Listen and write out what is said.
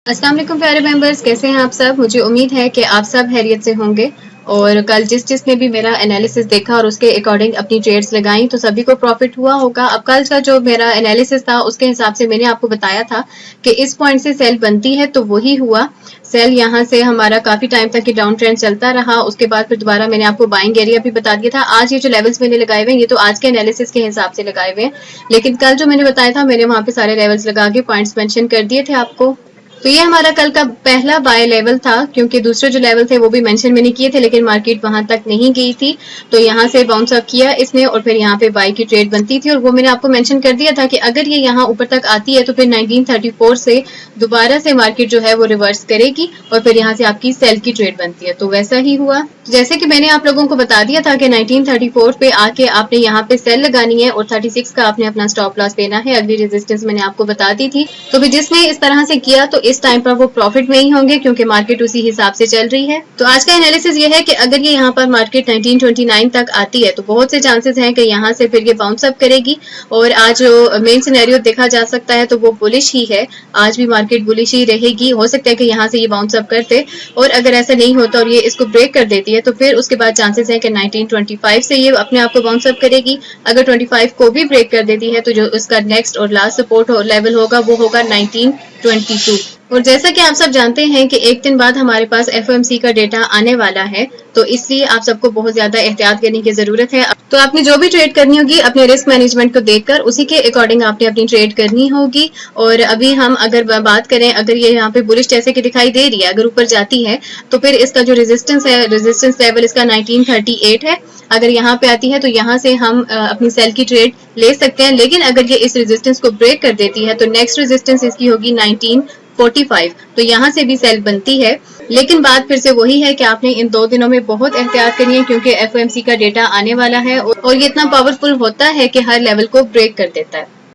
अस्सलाम वालेकुम प्यारे मेंबर्स, कैसे हैं आप सब। मुझे उम्मीद है कि आप सब खैरियत से होंगे और कल जिसने भी मेरा एनालिसिस देखा और उसके अकॉर्डिंग अपनी ट्रेड्स लगाई तो सभी को प्रॉफिट हुआ होगा। अब कल का जो मेरा एनालिसिस था उसके हिसाब से मैंने आपको बताया था कि इस पॉइंट से सेल बनती है, तो वही हुआ। सेल यहाँ से हमारा काफी टाइम तक डाउन ट्रेंड चलता रहा। उसके बाद फिर दोबारा मैंने आपको बाइंग एरिया भी बता दिया था। आज ये जो लेवल्स मैंने लगाए हुए हैं ये तो आज के एनालिसिस के हिसाब से लगाए हुए हैं, लेकिन कल जो मैंने बताया था मैंने वहां पे सारे लेवल्स लगा के पॉइंट्स मेंशन कर दिए थे आपको। तो ये हमारा कल का पहला बाय लेवल था, क्योंकि दूसरे जो लेवल थे वो भी मेंशन मैंने किए थे लेकिन मार्केट वहां तक नहीं गई थी। तो यहाँ से बाउंस अप किया इसने और फिर यहाँ पे बाय की ट्रेड बनती थी और वो मैंने आपको मेंशन कर दिया था कि अगर ये यहाँ ऊपर तक आती है तो फिर 1934 से दोबारा से मार्केट जो है वो रिवर्स करेगी और फिर यहाँ से आपकी सेल की ट्रेड बनती है। तो वैसा ही हुआ, जैसे कि मैंने आप लोगों को बता दिया था कि 1934 पे आके आपने यहाँ पे सेल लगानी है और 36 का आपने अपना स्टॉप लॉस लेना है। अगली रेजिस्टेंस मैंने आपको बता दी थी। तो भी जिसने इस तरह से किया तो इस टाइम पर वो प्रॉफिट में ही होंगे, क्योंकि मार्केट उसी हिसाब से चल रही है। तो आज का एनालिसिस ये है कि अगर ये यहाँ पर मार्केट 1929 तक आती है तो बहुत से चांसेस हैं कि यहाँ से फिर ये बाउंस अप करेगी और आज जो मेन सिनेरियो देखा जा सकता है तो वो बुलिश ही है। आज भी मार्केट बुलिश ही रहेगी। हो सकता है कि यहाँ से ये बाउंस अप करते और अगर ऐसा नहीं होता और ये इसको ब्रेक कर देती है तो फिर उसके बाद चांसेस है कि 1925 से ये अपने आप को बाउंस अप करेगी। अगर 25 को भी ब्रेक कर देती है तो जो उसका नेक्स्ट और लास्ट सपोर्ट लेवल होगा वो होगा 1922। और जैसा कि आप सब जानते हैं कि एक दिन बाद हमारे पास एफओएमसी का डेटा आने वाला है, तो इसलिए आप सबको बहुत ज्यादा एहतियात करने की जरूरत है। तो आपने जो भी ट्रेड करनी होगी अपने रिस्क मैनेजमेंट को देखकर उसी के अकॉर्डिंग आपने अपनी ट्रेड करनी होगी। और अभी हम अगर बात करें, अगर ये यहाँ पे बुलिश जैसे कि दिखाई दे रही है, अगर ऊपर जाती है तो फिर इसका जो रेजिस्टेंस है, रेजिस्टेंस लेवल इसका 1938 है। अगर यहाँ पे आती है तो यहाँ से हम अपनी सेल की ट्रेड ले सकते हैं, लेकिन अगर ये इस रेजिस्टेंस को ब्रेक कर देती है तो नेक्स्ट रेजिस्टेंस इसकी होगी 1945। तो यहाँ से भी सेल बनती है, लेकिन बात फिर से वही है कि आपने इन 2 दिनों में बहुत एहतियात करनी है, क्योंकि एफओएमसी का डेटा आने वाला है और ये इतना पावरफुल होता है कि हर लेवल को ब्रेक कर देता है।